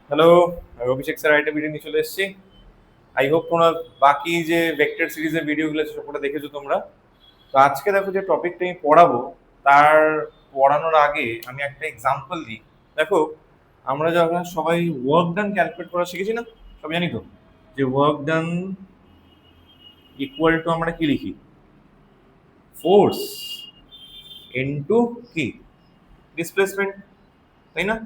Hello, আমি অভিষেক sir একটা video নিয়ে চলে এসেছি। আই হোপ তোমরা বাকি যে ভেক্টর সিরিজের ভিডিওগুলো আছে সবকটা দেখেছো তোমরা। তো আজকে দেখো যে টপিকটা আমি পড়াবো, তার পড়ানোর আগে আমি একটা এক্সাম্পল দিই। দেখো, আমরা যখন সবাই ওয়ার্ক ডান ক্যালকুলেট করা শিখেছি না, সব জানি তো যে ওয়ার্ক ডান ইকুয়াল টু আমরা কি লিখি, ফোর্স ইনটু কি, ডিসপ্লেসমেন্ট, তাই না?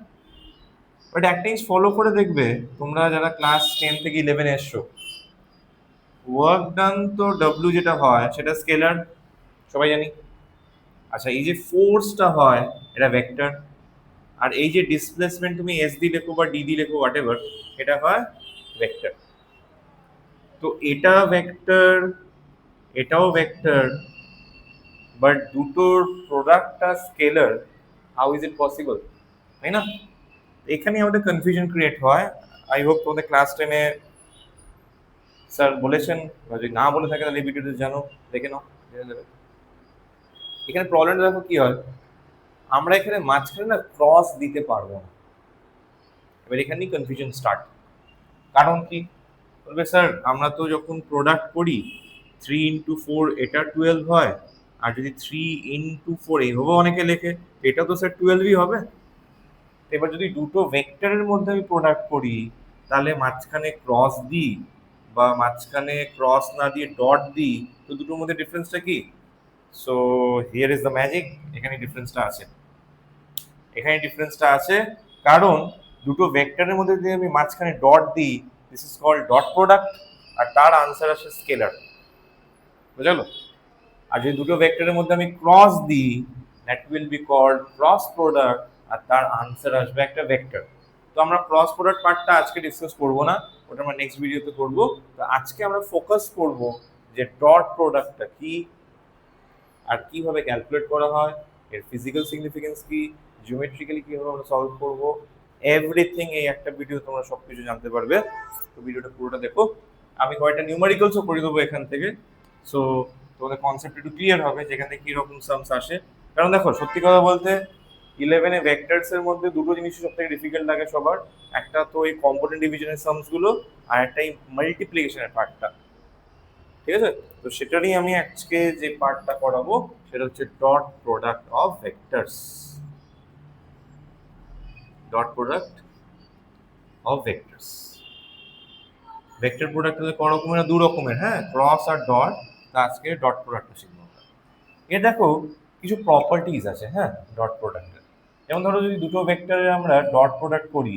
বাট একটা জিনিস ফলো করে দেখবে, তোমরা যারা ক্লাস 10 থেকে 11 এসছো, ওয়ার্ক ডান তো ডব্লিউ যেটা হয় সেটা স্কেলার, সবাই জানি। আচ্ছা, এই যে ফোর্সটা হয় এটা ভেক্টর, আর এই যে ডিসপ্লেসমেন্ট তুমি এস দি লেখো বা ডি দি লেখো হোয়াট এভার, এটা হয় ভেক্টর। তো এটা ভেক্টর, এটাও ভেক্টর, বাট দুটোর প্রোডাক্টটা scalar. How is it possible, তাই না? এখানে আমাদের কনফিউশন ক্রিয়েট হয়। আই হোপ তোমাদের ক্লাস 10-এ স্যার বলেছেন, বা যদি না বলে থাকে তাহলে এই ভিডিওটা জানো, দেখে নাও, জেনে নেবে। এখানে প্রবলেমটা দেখো কি হয়, আমরা এখানে মাঝখানে না ক্রস দিতে পারবো না। এবার এখানেই কনফিউশন স্টার্ট। কারণ কি, বলবে স্যার আমরা তো যখন প্রোডাক্ট করি 3 × 4 এটা 12 হয়, আর যদি 3 × 4 এইভাবে অনেকে লেখে, এটা তো স্যার 12ই হবে। এবার যদি দুটো ভেক্টরের মধ্যে আমি প্রোডাক্ট করি, তাহলে মাঝখানে ক্রস দিই বা মাঝখানে ক্রস না দিয়ে ডট দিই, তো দুটোর মধ্যে ডিফারেন্সটা কি? So here is the magic. এখানে ডিফারেন্সটা আছে, এখানে ডিফারেন্সটা আছে। কারণ দুটো ভেক্টরের মধ্যে যদি আমি মাঝখানে ডট দিই, this is called dot product, আর তার আনসার আসে স্কেলার। বুঝা গেল? আর যদি দুটো ভেক্টরের মধ্যে আমি ক্রস দিই, that will be called cross product, আর তার আনসার আসবে একটা ভেক্টর। তো আমরা ক্রস প্রোডাক্ট পার্টটা আজকে ডিসকাস করব না, ওটা আমরা নেক্সট ভিডিওতে করব। তো আজকে আমরা ফোকাস করব যে ডট প্রোডাক্টটা কি, আর কিভাবে ক্যালকুলেট করা হয়, এর ফিজিক্যাল সিগনিফিকেন্স কি, জিওমেট্রিক্যালি কিভাবে আমরা সলভ করব, এভরিথিং এই একটা ভিডিও তোমরা সবকিছু জানতে পারবে। তো ভিডিওটা পুরোটা দেখো। আমি কয়েকটা নিউমারিক্যালসও করে দেবো এখান থেকে। সো তোমাদের কনসেপ্ট একটু ক্লিয়ার হবে যেখান থেকে কীরকম সামস আসে। কারণ দেখো, সত্যি কথা বলতে 11-এ ভেক্টরস এর মধ্যে দুটো জিনিস সব থেকে ডিফিকাল্ট লাগে সবার। একটা তো এই কম্পোনেন্ট ডিভিশনের সামস গুলো, আর একটা এই মাল্টিপ্লিকেশনের পার্টটা। ঠিক আছে? তো সেটারই আমি আজকে যে পার্টটা করাবো সেটা হচ্ছে dot product of vectors. Dot product of vectors. Vector product হলে ক রকমের? না, দু রকমের, হ্যাঁ, ক্রস আর ডট। তা আজকে ডট প্রোডাক্টটা শিখবো। এ দেখো, কিছু প্রপার্টিজ আছে, হ্যাঁ, ডট প্রোডাক্টের। যেমন ধরো, যদি দুটো ভেক্টরের আমরা ডট প্রোডাক্ট করি,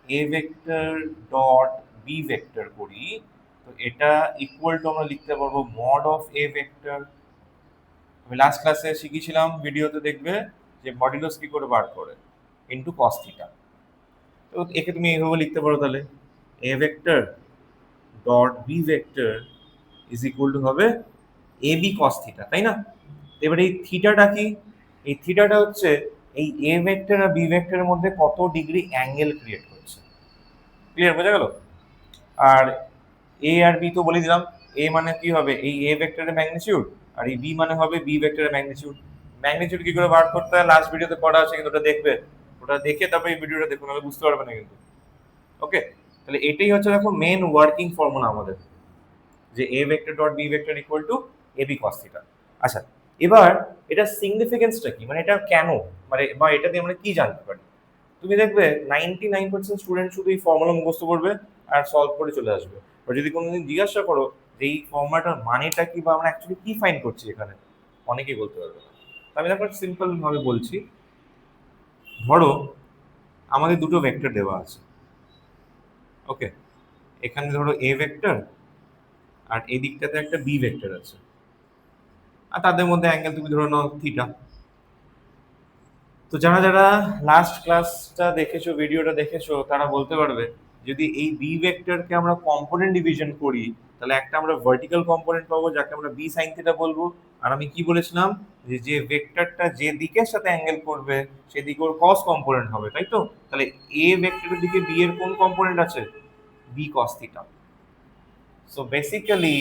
A vector dot B vector করি, তো এটা ইকুয়াল টু আমরা লিখতে পারবো মড অফ এ ভেক্টর। আমি লাস্ট ক্লাসে শিখিয়েছিলাম, ভিডিওতে দেখবে, যে মডুলাস কি করে বার করে, ইনটু কস থিটা। তো একে তুমি এইভাবে লিখতে পারো তাহলে, A vector dot B vector is equal to হবে এ বি কস থিটা, তাই না? এবার এই থিটাটা কি? এই থিটাটা হচ্ছে এই এ ভেক্টর আর বি ভেক্টরের মধ্যে কত ডিগ্রি অ্যাঙ্গেল ক্রিয়েট করছে। ক্লিয়ার, বোঝা গেল? আর এ আর বি তো বলে দিলাম। এ মানে কি হবে, এই এ ভেক্টরের ম্যাগনিটিউড, আর এই বি মানে হবে বি ভেক্টরের ম্যাগনিটিউড। ম্যাগনিটিউড কি করে বার করতে হয় লাস্ট ভিডিওতে পড়া আছে, কিন্তু ওটা দেখবে, ওটা দেখে তারপর এই ভিডিওটা দেখুন, আমি বুঝতে পারবে না কিন্তু। ওকে, তাহলে এটাই হচ্ছে দেখো মেন ওয়ার্কিং ফর্মুলা আমাদের, যে A vector dot B vector equal to A B cos theta. আচ্ছা, এবার এটা সিগনিফিকেন্সটা কি, মানে এটা কেন, মানে বা এটা দিয়ে আমরা কি জানতে পারি? তুমি দেখবে 99% স্টুডেন্ট শুধু এই ফর্মুলা মুখস্থ করবে আর সলভ করে চলে আসবে। আর যদি কোনোদিন জিজ্ঞাসা করো যে এই ফর্মুলাটার মানেটা কি, বা আমরা অ্যাকচুয়ালি কি ফাইন্ড করছি এখানে, অনেকেই বলতে পারবে না। তো আমি দেখো সিম্পল ভাবে বলছি। ধরো আমাদের দুটো ভেক্টর দেওয়া আছে। ওকে, এখানে ধরো এ ভেক্টর, আর এই দিকটাতে একটা বি ভেক্টর আছে, আর তাদের মধ্যে অ্যাঙ্গেল তুমি ধরে নাও থিটা। তো যারা যারা লাস্ট ক্লাসটা দেখেছো, ভিডিওটা দেখেছো, তারা বলতে পারবে, যদি এই বি ভেক্টরকে আমরা কম্পোনেন্ট ডিভিশন করি, তাহলে একটা আমরা ভার্টিক্যাল কম্পোনেন্ট পাবো যাকে আমরা বি সাইন থিটা বলবো। আর আমি কি বলেছিলাম, যে যে ভেক্টরটা যে দিকের সাথে অ্যাঙ্গেল করবে সেদিকে ওর কস কম্পোনেন্ট হবে, তাই তো? তাহলে এ ভেক্টরের দিকে বি এর কোন কম্পোনেন্ট আছে? B cos theta. So basically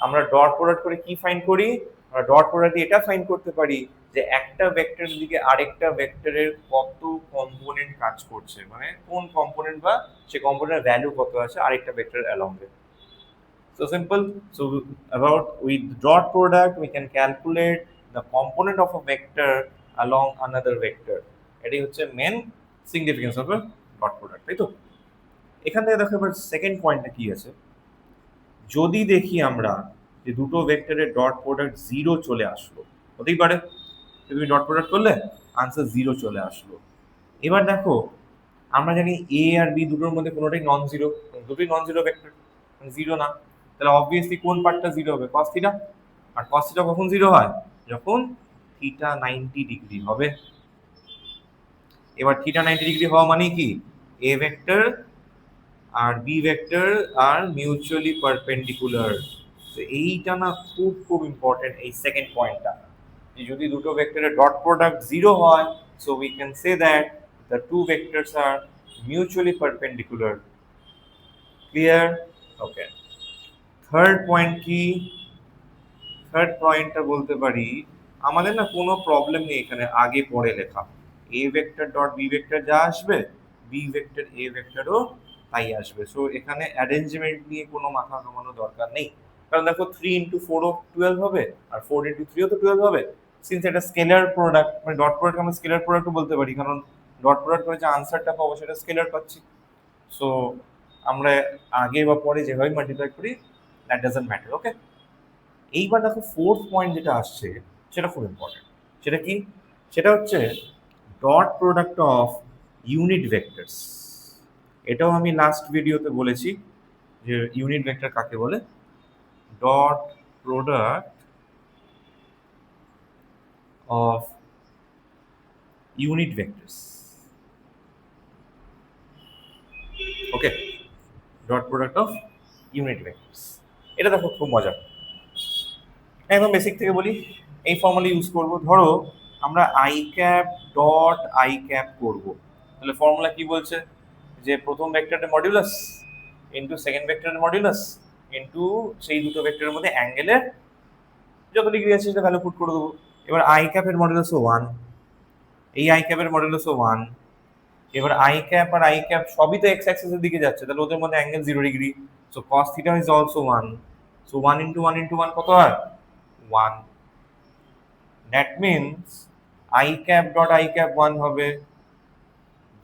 আমরা ডট প্রোডাক্ট করে কি ফাইন্ড করি? আমরা ডট প্রোডাক্ট দিয়ে এটা ফাইন্ড করতে পারি যে একটা ভেক্টরের দিকে আরেকটা ভেক্টরের কত কম্পোনেন্ট কাজ করছে, মানে কোন কম্পোনেন্ট বা সে কম্পোনেন্টের ভ্যালু কত আছে আরেকটা ভেক্টরের along A. So simple. So about with dot product we can calculate the component of a vector along another vector. এটাই হচ্ছে main significance of dot product, তাই তো? এখান থেকে দেখো এবার সেকেন্ড পয়েন্টটা কি আছে। যদি দেখি আমরা যে দুটো ভেক্টরের ডট প্রোডাক্ট জিরো চলে আসলো, হতেই পারে তুমি ডট প্রোডাক্ট করলে আনসার জিরো চলে আসলো। এবার দেখো আমরা জানি এ আর বি দুটোর মধ্যে কোনোটাই নন জিরো, দুটোই নন জিরো ভেক্টর, জিরো না, তাহলে অবভিয়াসলি কোন পার্টটা জিরো হবে? Cos theta. আর কস থিটা কখন জিরো হয়? যখন থিটা 90 ডিগ্রি হবে। এবার থিটা 90 ডিগ্রি হওয়া মানে কি এ ভেক্টর আর B vector are mutually perpendicular. তো এইটা না খুব খুব ইম্পর্টেন্ট, এই সেকেন্ড পয়েন্টটা। যদি দুটো ভেক্টরের ডট প্রোডাক্ট জিরো হয়, so we can say that the two vectors are mutually perpendicular. Clear? Okay. Third point কি? থার্ড পয়েন্টটা বলতে পারি আমাদের না কোনো প্রবলেম নেই এখানে আগে পরে লেখা। A vector dot B vector যা আসবে, বি ভেক্টর এ ভেক্টরও তাই আসবে। সো এখানে অ্যারেঞ্জমেন্ট নিয়ে কোনো মাথা ঘামানো দরকার নেই, কারণ দেখো 3 ইন্টু 4ও 12 হবে, আর 4 ইন্টু 3ও তো 12 হবে। সিন্স এটা স্কেলার প্রোডাক্ট, মানে ডট প্রোডাক্ট আমরা স্কেলার প্রোডাক্টও বলতে পারি, কারণ ডট প্রোডাক্ট করে যে আনসারটা পাবো সেটা স্কেলার পাচ্ছি। সো আমরা আগে বা পরে যেভাবে মাল্টিপ্লাই করি দ্যাট ডাজন্ট ম্যাটার। ওকে, এইবার দেখো ফোর্থ পয়েন্ট যেটা আসছে সেটা খুব ইম্পর্টেন্ট। সেটা কি? সেটা হচ্ছে dot product of unit vectors. এটাও আমি লাস্ট ভিডিওতে বলেছি যে ইউনিট ভেক্টর কাকে বলে। Dot product of unit vectors. Okay, dot product of unit vectors. এটা দেখো খুব মজার। একদম বেসিক থেকে বলি, এই ফর্মুলা ইউজ করব। ধরো আমরা I cap dot i cap করবো, তাহলে ফর্মুলা কি বলছে যে প্রথম ভেক্টরের মডিউলাস ইন্টু সেকেন্ড ভেক্টরের মডিউলাস ইন্টু সেই দুটো ভেক্টরের মধ্যে অ্যাঙ্গেলের যত ডিগ্রি আছে সেটা ভ্যালু পুট করে দেবো। এবার আই ক্যাপের মডিউলাসও 1, এই আই ক্যাপের মডিউলাসও 1। এবার আই ক্যাপ আর আই ক্যাপ সবই তো এক্স অ্যাক্সিসের দিকে যাচ্ছে, তাহলে ওদের মধ্যে angle 0 degree. So cos theta is also 1। So 1 into 1 into 1 কত হয়? 1. That means I cap dot I cap 1 হবে,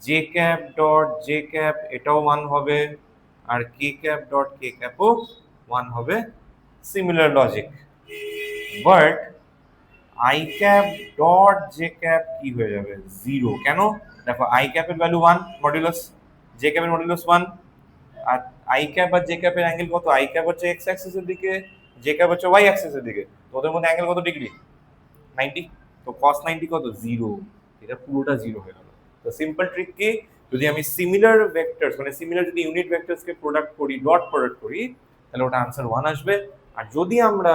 J cap dot J cap এটাও 1 হবে, আর K cap dot K cap ও 1 হবে। Similar logic. But I cap dot J cap কি হয়ে যাবে? 0। কেন? দেখো I cap এর ভ্যালু 1 মডুলাস, J cap এর মডুলাস 1, আর I cap আর J cap এর অ্যাঙ্গেল কত? I cap হচ্ছে x অ্যাক্সিসের দিকে, J cap হচ্ছে y অ্যাক্সিসের দিকে। ওদের মধ্যে অ্যাঙ্গেল কত ডিগ্রি? 90। তো cos 90 কত? 0। এটা পুরোটা 0 হয়ে গেল। তো সিম্পল ট্রিক কি, যদি আমি সিমিলার ভেক্টরস মানে সিমিলার যদি ইউনিট ভেক্টরসকে প্রোডাক্ট করি, ডট প্রোডাক্ট করি, তাহলে ওটা আনসার 1 আসবে। আর যদি আমরা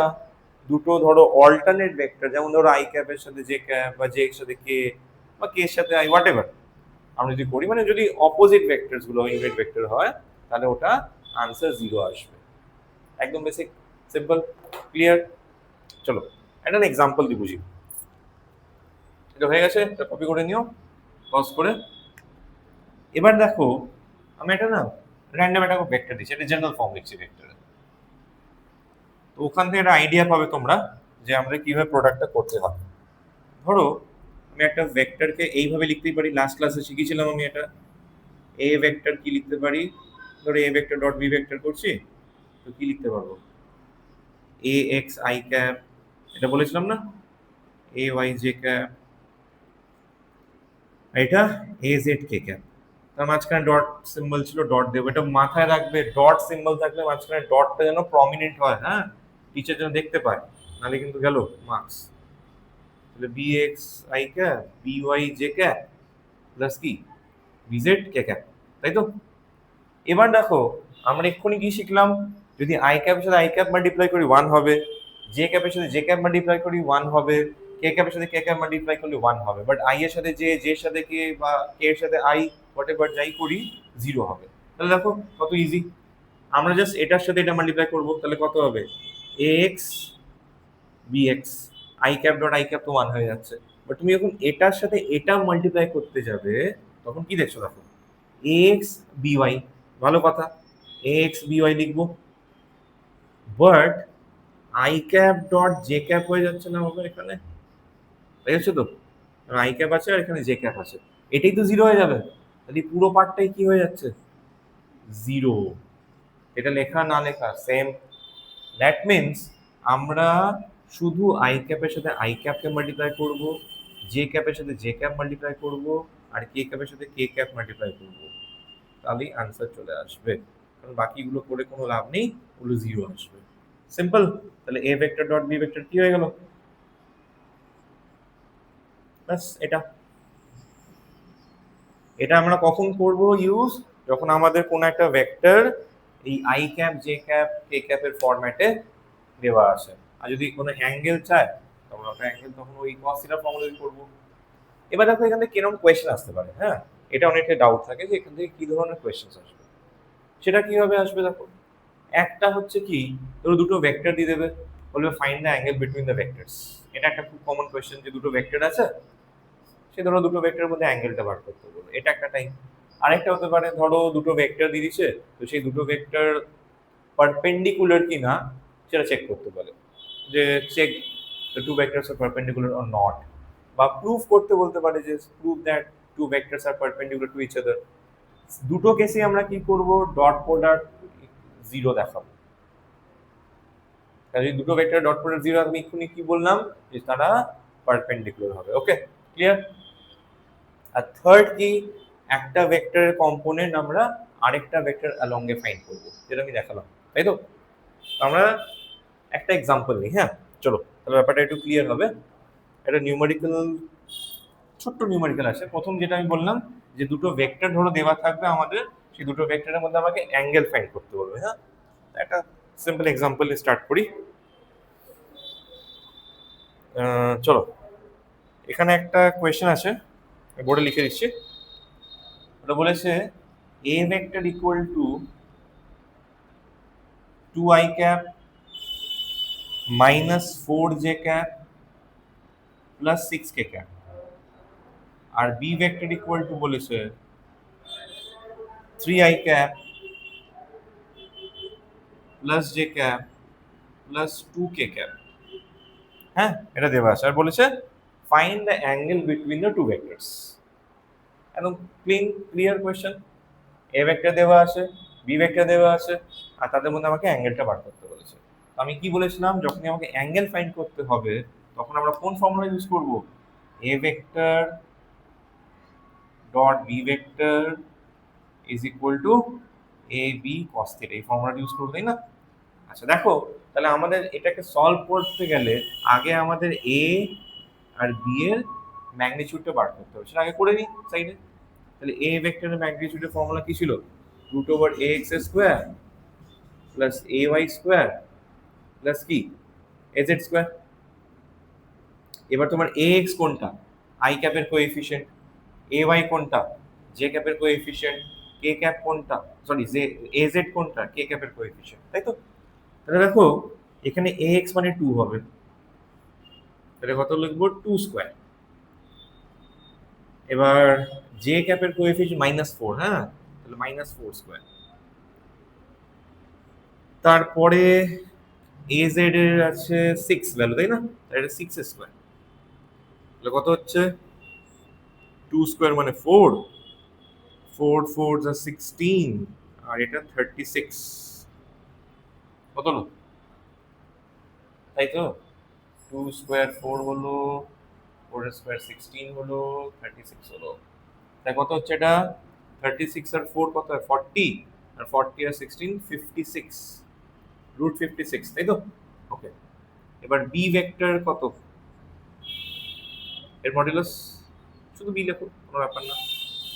দুটো ধরো অল্টারনেট ভেক্টর, যেমন ধরো আই ক্যাপের সাথে জে ক্যাপ বা জে এর সাথে কে বা কে এর সাথে আই হোয়াট এভার আমরা যদি করি, মানে যদি অপোজিট ভেক্টরস গুলো ইউনিট ভেক্টর হয়, তাহলে ওটা আনসার 0 আসবে। একদম বেসিক, সিম্পল, ক্লিয়ার। চলো একটা এক্সাম্পল দিয়ে বুঝি। এটা হয়ে গেছে, এটা কপি করে নিও পজ করে। এবার দেখো আমি এটা না র্যান্ডম একটা ভেক্টর দিচ্ছি, এটা জেনারেল ফর্ম লিখছি ভেক্টরে। তো ওখান থেকে একটা আইডিয়া পাবে তোমরা যে আমরা কিভাবে প্রোডাক্টটা করতে হয়। ধরো আমি একটা ভেক্টরকে এইভাবে লিখতেই পারি, লাস্ট ক্লাসে শিখিয়েছিলাম আমি এটা। এ ভেক্টর কি লিখতে পারি? ধরো A vector dot B vector করছি, তো কি লিখতে পারবো? এ এক্স আই ক্যাপ, এটা বলেছিলাম না, এ ওয়াই জে ক্যাপ, এটা এ জেড কে ক্যাপ। তার মাঝখানে ডট সিম্বল ছিল, ডট দেবো। এটা মাথায় রাখবে, ডট সিম্বল থাকলে মাঝখানে ডটটা যেন প্রমিনেন্ট হয়, হ্যাঁ, টিচার যেন দেখতে পায়, নাহলে কিন্তু গেল মার্কস। তাহলে B x I cap, B y J cap plus কি বি জেড কে ক্যাপ, তাই তো? এবার দেখো আমরা এক্ষুনি কি শিখলাম, যদি আই ক্যাপের সাথে আই ক্যাপ মাল্টিপ্লাই করি 1 হবে, জে ক্যাপের সাথে জে ক্যাপ মাল্টিপ্লাই করি 1 হবে, কে ক্যাপের সাথে কে ক্যাপ মাল্টিপ্লাই করলে 1 হবে। বাট আই এর সাথে জে, জে এর সাথে কে বা কে এর সাথে আই হোয়াট এভার যাই করি 0 হবে। তাহলে দেখো কত ইজি, আমরা জাস্ট এটার সাথে এটা মাল্টিপ্লাই করবো, তাহলে কত হবে? A X B x, I cap dot i cap তো 1 হয়ে যাচ্ছে। বাট তুমি যখন এটার সাথে এটা মাল্টিপ্লাই করতে যাবে তখন কি দেখছো দেখো, এক্স বিওয়াই, ভালো কথা, এক্স বিওয়াই লিখবো, but I cap dot J cap হয়ে যাচ্ছে না বাবা এখানে, তাই হচ্ছে তো, আই ক্যাপ আছে আর এখানে জে ক্যাপ আছে, এটাই তো জিরো হয়ে যাবে, তাহলে পুরো পার্টটাই কি হয়ে যাচ্ছে, জিরো। এটা লেখা না লেখা সেম। দ্যাট মিনস আমরা শুধু আই ক্যাপের সাথে আই ক্যাপকে মাল্টিপ্লাই করব, জে ক্যাপের সাথে জে ক্যাপ মাল্টিপ্লাই করব, আর কে ক্যাপের সাথে কে ক্যাপ মাল্টিপ্লাই করব, তাহলেই আনসার চলে আসবে। কারণ বাকিগুলো করে কোনো লাভ নেই, ওগুলো জিরো আসবে। সিম্পল। তাহলে A vector dot B vector কি হয়ে গেল, ব্যাস এটা। এটা আমরা কখন করব ইউজ, যখন আমাদের কোনো একটা ভেক্টর এই আই ক্যাপ জে ক্যাপ কে ক্যাপের ফরম্যাটে দেওয়া আছে, আর যদি কোনো অ্যাঙ্গেল চায় তখন আমরা অ্যাঙ্গেল তখন ওই cos থিটা ফর্মুলা দিয়ে করব। এবার দেখো এখান থেকে কিরকম কোয়েশ্চেন আসতে পারে, হ্যাঁ এটা অনেকের ডাউট থাকে যে এখান থেকে কি ধরনের কোয়েশ্চেন আসবে। সেটা কিভাবে আসবে দেখো, একটা হচ্ছে কি, ধরো দুটো ভেক্টর দিয়ে দেবে, বলবে find the angle between the vectors. এটা একটা খুব কমন কোয়েশ্চেন, যে দুটো ভেক্টর আছে, সে ধরো দুটো ভেক্টরের মধ্যে অ্যাঙ্গেলটা বার করতে বলবে, এটা একটা টাইপ। আরেকটা হতে পারে ধরো দুটো ভেক্টর দিয়ে দিচ্ছে, তো সেই দুটো ভেক্টর পারপেন্ডিকুলার কি না সেটা চেক করতে বলে, যে check the two vectors are perpendicular or not, বা প্রুফ করতে বলতে পারে যে proof that two vectors are perpendicular to each other. দুটো কেসে আমরা কি করব, ডট প্রোডাক্ট জিরো দেখাবো। তাহলে দুটো ভেক্টর ডট প্রোডাক্ট জিরো, আমি এক্ষুনি কি বললাম যে তারা পারপেন্ডিকুলার হবে। ওকে, ক্লিয়ার। আর থার্ড কি, একটা ভেক্টরের কম্পোনেন্ট আমরা আরেকটা ভেক্টর অ্যালং এ ফাইন্ড করব, যেটা আমি দেখালাম, তাই তো। আমরা একটা এক্সাম্পল নিই, হ্যাঁ চলো, তাহলে ব্যাপারটা একটু ক্লিয়ার হবে। একটা নিউমেরিক্যাল, ছোট্ট নিউমেরিক্যাল আছে। প্রথম যেটা আমি বললাম যে দুটো ভেক্টর ধরো দেওয়া থাকবে আমাদের, সেই দুটো ভেক্টরের মধ্যে আমাকে অ্যাঙ্গেল ফাইন্ড করতে বলবে, হ্যাঁ। একটা সিম্পল এক্সাম্পল স্টার্ট করি। চলো, এখানে একটা কোয়েশ্চেন আছে, বোর্ডে লিখে দিচ্ছি। ওটা বলেছে A vector equal to 2i cap minus 4j cap plus 6k cap, আর বি ভেক্টর ইকুয়াল টু বলেছে 3i cap plus j cap plus 2k cap। হ্যাঁ এটা দেওয়া আছে, আর বলেছে find the angle between the two vectors. একদম clear question. A vector দেওয়া আছে, বি ভেক্টর দেওয়া আছে, আর তাদের মধ্যে আমাকে অ্যাঙ্গেলটা বার করতে বলেছে। তো আমি কি বলেছিলাম, যখনই আমাকে অ্যাঙ্গেল ফাইন্ড করতে হবে তখন আমরা কোন ফর্মুলা ইউজ করব, A vector dot B vector is equal to A B cos theta, এই ফর্মুলাটা ইউজ করবো, তাই না। আচ্ছা দেখো, তাহলে আমাদের এটাকে সলভ করতে গেলে আগে আমাদের এ আর বি এর ম্যাগনিটিউডটা বার করতে হবে, সেটা আগে করে নিই সাইডে। তাহলে এ ভেক্টরের ম্যাগনিটিউডের ফর্মুলা কি ছিল, root over a x square plus A Y square plus কি এ জেড স্কোয়ার। এবার তোমার এ এক্স কোনটা, আই ক্যাপের কোএফিসিয়েন্ট, এ ওয়াই কোনটা, জে ক্যাপের কোএফিসিয়েন্ট, কে ক্যাপ কোনটা, সরি জে, এ জেড কোনটা, কে ক্যাপের কোএফিসিয়েন্ট, তাই তো। তাহলে দেখো এখানে এ এক্স মানে 2 হবে, তাহলে কত লিখবো, 2 স্কোয়ার। এবার জে ক্যাপের কোএফিসিয়েন্ট -4, হ্যাঁ তাহলে -4 স্কোয়ার। তারপরে এ জেড এর আছে 6 ভ্যালু, তাই না, তাহলে 6 স্কোয়ার, তাহলে কত হচ্ছে 2 স্কোয়ার মানে 4, 4 4 যা 16, আর এটা 36, কত হলো, তাই তো। 2 স্কোয়ার 4 হলো, 4 স্কোয়ার 16 হলো, 36 হলো, তাই কত হচ্ছে এটা, 36 আর 4 কত হয় 40, আর 40 আর 16 56, রুট 56, তাই তো। ওকে, এবার বি ভেক্টর কত, এর মডুলাস শুধু বি লেখো, কোনো ব্যাপার না,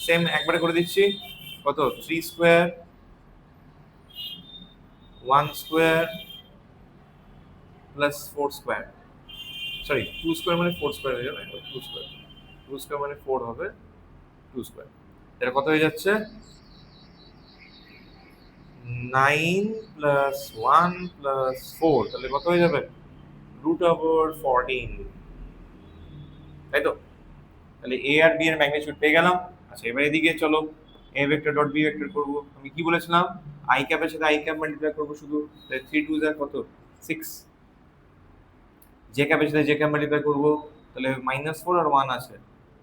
সেম একবারে করে দিচ্ছি। কত, 3 square 1 square plus 4 square, sorry 2 square মানে 4 স্কোয়ার হয়ে যাবে, 2 স্কোয়ার, 2 স্কোয়ার মানে 4 হবে, 2 স্কোয়ার, এটা কত হয়ে যাচ্ছে 9 প্লাস 1 প্লাস 4, তাহলে কত হয়ে যাবে √14, তাই তো? তাহলে এ আর বি এর ম্যাগনিটিউড পেয়ে গেলাম। আচ্ছা এবার এদিকে চলো A vector dot B vector করবো। আমি কি বলেছিলাম, আই ক্যাপের সাথে আই ক্যাপ মাল্টিপ্লাই করবো শুধু, 3 2 কত 6, জে ক্যাপের সাথে জে ক্যাপ মাল্টিপ্লাই করবো, তাহলে -4 আর 1 আছে,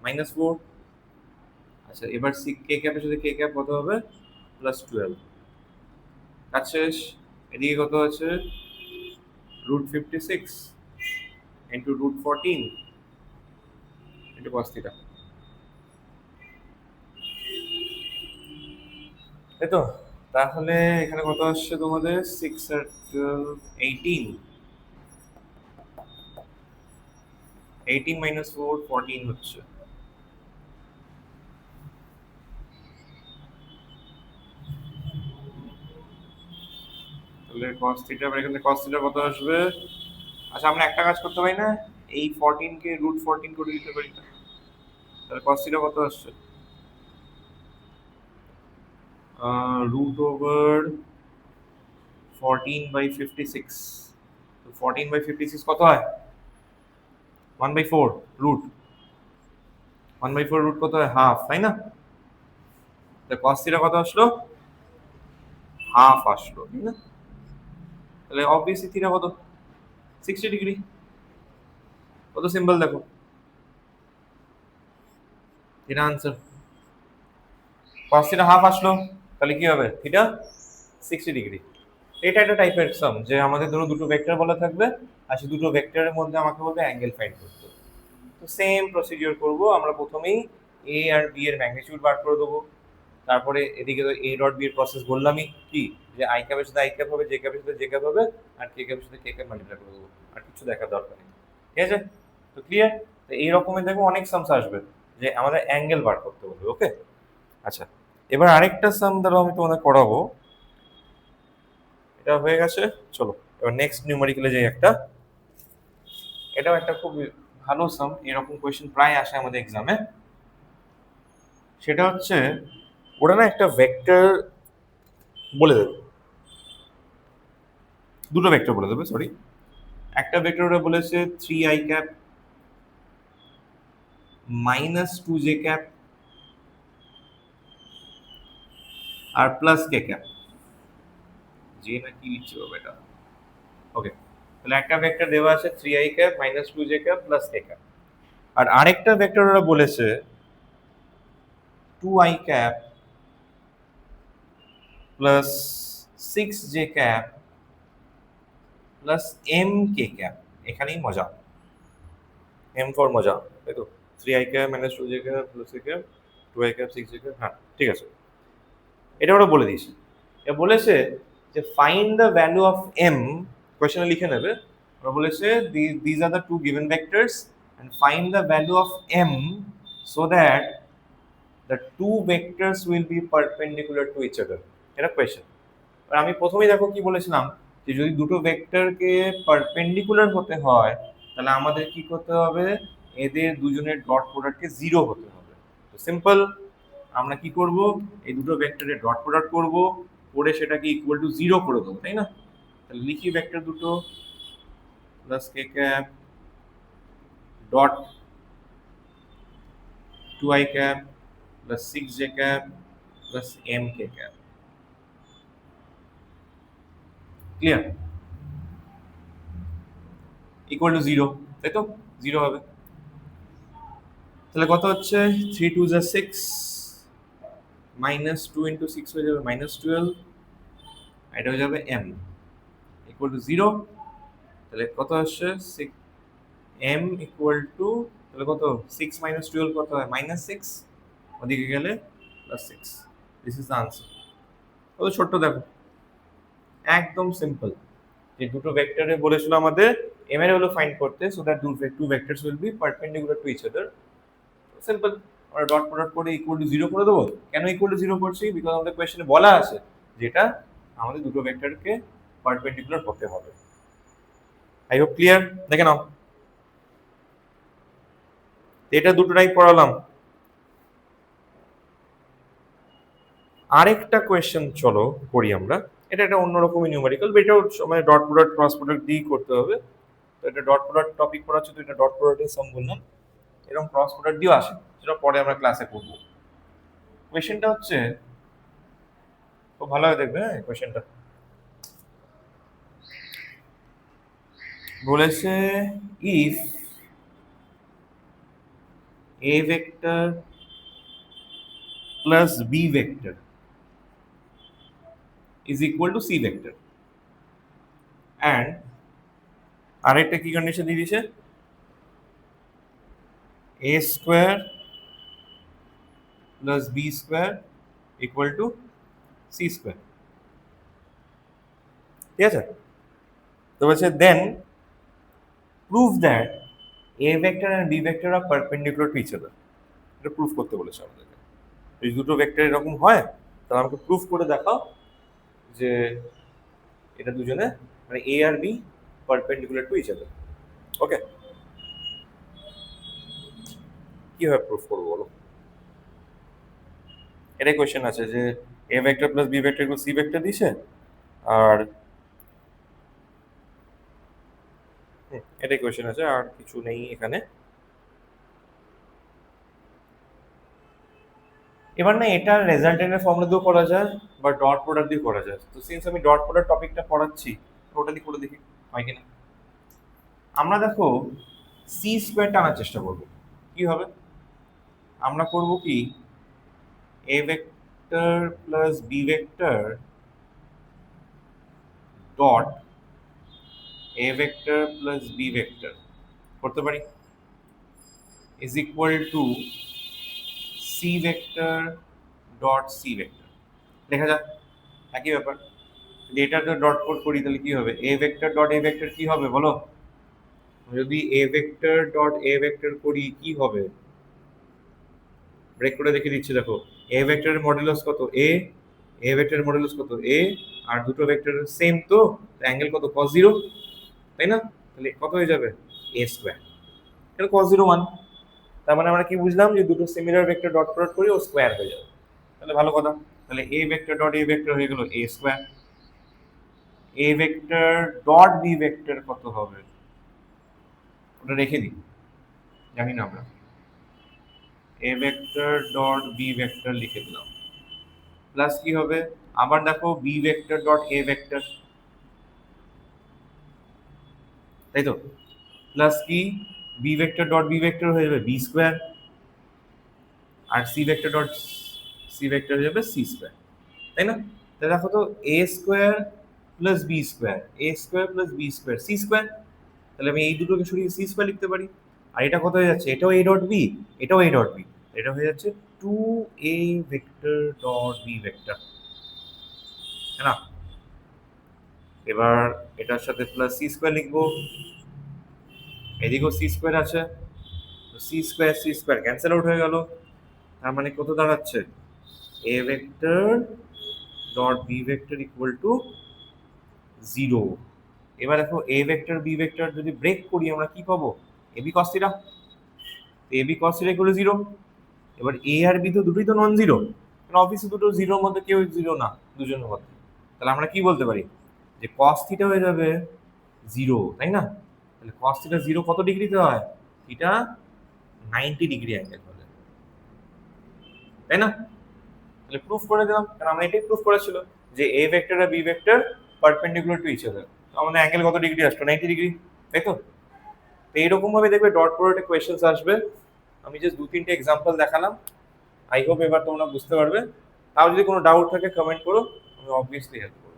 -4। আচ্ছা এবার কে ক্যাপের সাথে কে ক্যাপ কত হবে, +12। কাজ শেষ। এদিকে কত আছে, √56 ইন্টু √14 ইন্টু cos থিটা, তাই তো? তাহলে এখানে কত আসছে তোমাদের, 6 আর 12 18, 18 - 4 14 হচ্ছে। তাহলে cos থিটা, এখানে cos থিটা কত আসবে? আচ্ছা আমরা একটা কাজ করতে পারি না, এই 14 কে √14 করে দিতে পারি না? তাহলে cos থিটা কত আসছে, √14/56। তো 14/56 কত হয়, 1/4 রুট, 1/4 রুট কত হয়, হাফ, তাই না? তাহলে cos থিটা কত আসলো, হাফ আসলো, তাই না? তাহলে অবভিয়াসলি থিটা কত, 60 ডিগ্রি। কত সিম্পল দেখো, এটা আনসার। cos থিটা হাফ আসলো, তাহলে কি হবে, থিটা 60 ডিগ্রি। এটা একটা টাইপের সাম, যে আমাদের ধরো দুটো ভেক্টর বলা থাকবে, আর সেই দুটো ভেক্টরের মধ্যে আমাকে বলবে অ্যাঙ্গেল ফাইন্ড করতে। তো সেম প্রসিডিওর করব আমরা, প্রথমেই এ আর বি এর ম্যাগনিটিউড বার করে দেবো, তারপরে এদিকে তো এ ডট বি এর প্রসেস বললামই, কি যে আই ক্যাপের সাথে আই ক্যাপ হবে, জে ক্যাপের সাথে জে ক্যাপ হবে, আর কে ক্যাপের সাথে কে ক্যাপ মাল্টিপ্লাই করে দেবো, আর কিছু দেখার দরকার নেই। ঠিক আছে, তো ক্লিয়ার? তো এই রকমের দেখো অনেক সামস আসবে, যে আমাদের অ্যাঙ্গেল বার করতে বলবে। ওকে, আচ্ছা এবার আরেকটা সাম দ্বারা আমি তোমাদের করাবো, এটা হয়ে গেছে। চলো এবার নেক্সট নিউমেরিক্যালে যাই একটা, এটাও একটা খুব ভালো সাম, এরকম কোয়েশ্চেন প্রায় আসে আমাদের এক্সামে। সেটা হচ্ছে, ওরা না একটা ভেক্টর বলে দেবে, দুটো ভেক্টর বলে দেবে, সরি। একটা ভেক্টর ওরা বলেছে 3i ক্যাপ -2j ক্যাপ আর প্লাস কে ক্যাপ, যে না কি লিখছে বাবা এটা। ওকে, তাহলে একটা ভেক্টর দেওয়া আছে 3i cap -2j cap plus K cap, আর আরেকটা ভেক্টর ওরা বলেছে 2i cap plus 6j cap plus M K cap. এখানেই মজা, এম ফর মজা, তাই তো? 3i cap -2j cap plus K cap, 2i cap 6j cap, হ্যাঁ ঠিক আছে, এটা ওরা বলে দিয়েছে। এটা বলেছে যে find the value of M, কোয়েশ্চেনে লিখে নেবে। ওরা বলেছে these are the two given vectors and find the value of M so that the two vectors will be perpendicular to each other. এটা কোয়েশ্চেন। আর আমি প্রথমেই দেখো কি বলেছিলাম, যে যদি দুটো ভেক্টরকে পারপেন্ডিকুলার হতে হয়, তাহলে আমাদের কি করতে হবে, এদের দুজনের ডট প্রোডাক্টকে 0 হতে হবে। তো সিম্পল, আমরা কি করব, এই দুটো ভেক্টরের ডট প্রোডাক্ট করব, করে সেটাকে ইকুয়াল টু 0 করে দেবো, তাই না? তাহলে লিখি ভেক্টর দুটো, plus K cap dot 2i cap plus 6j cap plus M K cap. Clear? Equal to 0, তাই তো? 0 হবে। তাহলে কত হচ্ছে, 3 2 যা 6, -2 ইন্টু 6 হয়ে যাবে -12, এটা হয়ে যাবে m ইকুয়াল টু 0। তাহলে কত আসছে, m ইকুয়াল টু, তাহলে কত, 6 - 12 কত হয়, -6, ওদিকে গেলে +6। This is the answer. কত ছোট্ট দেখো, একদম সিম্পল। যে দুটো ভেক্টরে বলেছিল আমাদের m এর ভ্যালু ফাইন্ড করতে, so that two vectors will be perpendicular to each other. Simple, আমরা ডট প্রোডাক্ট করে ইকুয়াল টু 0 করে দেবো। কেন ইকুয়াল টু 0 করছি, বিকজ আমাদের কোয়েশ্চেনে বলা আছে যেটা আমাদের দুটো ভেক্টরকে পারপেন্ডিকুলার হতে হবে। I hope clear. দেখে নাও, এটা দুটো টাইপ পড়ালাম। আরেকটা কোয়েশ্চেন চলো করি আমরা, এটা একটা অন্যরকমই নিউমেরিক্যাল, এটাও মানে ডট প্রোডাক্ট ক্রস প্রোডাক্ট দিয়েই করতে হবে। তো এটা ডট প্রোডাক্ট টপিক পড়াচ্ছি, তো এটা ডট প্রোডাক্টের সাম বললাম। এরকম ক্রস প্রোডাক্ট দিয়েও আসে, সেটা পরে আমরা ক্লাসে করবো। কোয়েশ্চেনটা হচ্ছে খুব ভালোভাবে দেখবে, হ্যাঁ কোয়েশ্চেনটা বলেছে if A vector plus B vector is equal to c vector and আরেকটা কি কন্ডিশন দিয়ে দিয়েছে, a square plus B square equal to C square. ঠিক আছে, তো বলছে then prove that A vector and B vector are perpendicular to each other. এটা proof করতে বলেছে আমাদেরকে। যদি দুটো ভেক্টর এরকম হয় তাহলে আমাকে প্রুফ করে দেখাও যে এটা দুজনে মানে এ আর B perpendicular to each other. Okay, কিভাবে প্রুফ করবো বলো? এটাই কোয়েশ্চেন আছে যে A vector plus B vector equal C vector দিছে, আর এটাই কোয়েশ্চেন আছে, আর কিছু নেই এখানে। এবার না এটা রেজাল্টেন্টের ফর্মুলা দিয়েও করা যায় বা ডট প্রোডাক্ট দিয়ে করা যায়। তো সিন্স আমি ডট প্রোডাক্ট টপিকটা পড়াচ্ছি, ওটা দিয়ে করে দেখি হয় কিনা। আমরা দেখো সি স্কোয়ার টানার চেষ্টা করবো, কি হবে? আমরা করব কি, A vector plus B vector dot A vector plus B vector করতে পারি is equal to C vector dot C vector. দেখা যাক একই ব্যাপার। এটাতে ডট কোড করি তাহলে কি হবে, এ ভেক্টর ডট এ ভেক্টর কি হবে বলো? যদি এ ভেক্টর ডট এ ভেক্টর করি কি হবে, ব্রেক করে দেখে দিচ্ছি। দেখো এ ভেক্টরের মডুলাস কত, এ ভেক্টরের মডুলাস কত, এ, আর দুটো ভেক্টরের সেম, তো অ্যাঙ্গেল কত, cos 0, তাই না? তাহলে কত হয়ে যাবে, a স্কয়ার। তাহলে cos 0 1, তার মানে আমরা কি বুঝলাম যে দুটো সিমিলার ভেক্টর ডট প্রোডাক্ট করি ও স্কয়ার হয়ে যাবে। তাহলে ভালো কথা, তাহলে A vector dot A vector হয়ে গেল a square. A vector dot B vector কত হবে ওটা রেখে দিই, জানি না আমরা। A vector dot B vector লিখে দিলাম, প্লাস কি হবে, আবার দেখো B vector dot A vector, তাই তো, প্লাস কি B vector dot B vector হয়ে যাবে বি স্কোয়ার, আর C vector dot C vector হয়ে যাবে সি স্কোয়ার, তাই না? তাহলে দেখো তো A square plus B square, A square plus B square C square, তাহলে আমি এই দুটোকে সরিয়ে সি স্কোয়ার লিখতে পারি। আর এটা কত হয়ে যাচ্ছে, এটাও এ ডট বি, এটাও এ ডট বি, এটা হয়ে যাচ্ছে two A vector dot B vector, তাই না? এবার এটার সাথে প্লাস সি স্কোয়ার লিখবো, এদিকেও সি স্কোয়ার আছে, সি স্কোয়ার ক্যান্সেল আউট হয়ে গেল। তার মানে কত দাঁড়াচ্ছে, A vector dot B vector equal to 0। এবার দেখো এ ভেক্টর বি ভেক্টর যদি ব্রেক করি আমরা কি পাবো, A B cos theta, A B cos theta equal to 0। এবার এ আর বি তো দুটোই তো নন জিরো, কারণ অবভিয়াসলি দুটো জিরোর মধ্যে কেউ জিরো না দুজনের মধ্যে। তাহলে আমরা কি বলতে পারি যে কস থিটা হয়ে যাবে 0, তাই না? তাহলে কস থিটা 0 কত ডিগ্রিতে হয়, থিটা 90 ডিগ্রি অ্যাঙ্গেল হলে, তাই না? তাহলে প্রুফ করে দিলাম, কারণ আমরা এটাই প্রুফ করেছিল যে এ ভেক্টর আর B vector perpendicular to each other. আমাদের অ্যাঙ্গেল কত ডিগ্রি আসলো, 90 ডিগ্রি, তাই তো? তো এইরকম ভাবে দেখবে ডট প্রোডাক্টে কোয়েশ্চেন্স আসবে। আমি জাস্ট 2-3টে এক্সাম্পল দেখালাম, আই হোপ এবার তোমরা বুঝতে পারবে। তাও যদি কোনো ডাউট থাকে কমেন্ট করো, আমি অবভিয়াসলি হেল্প করবো।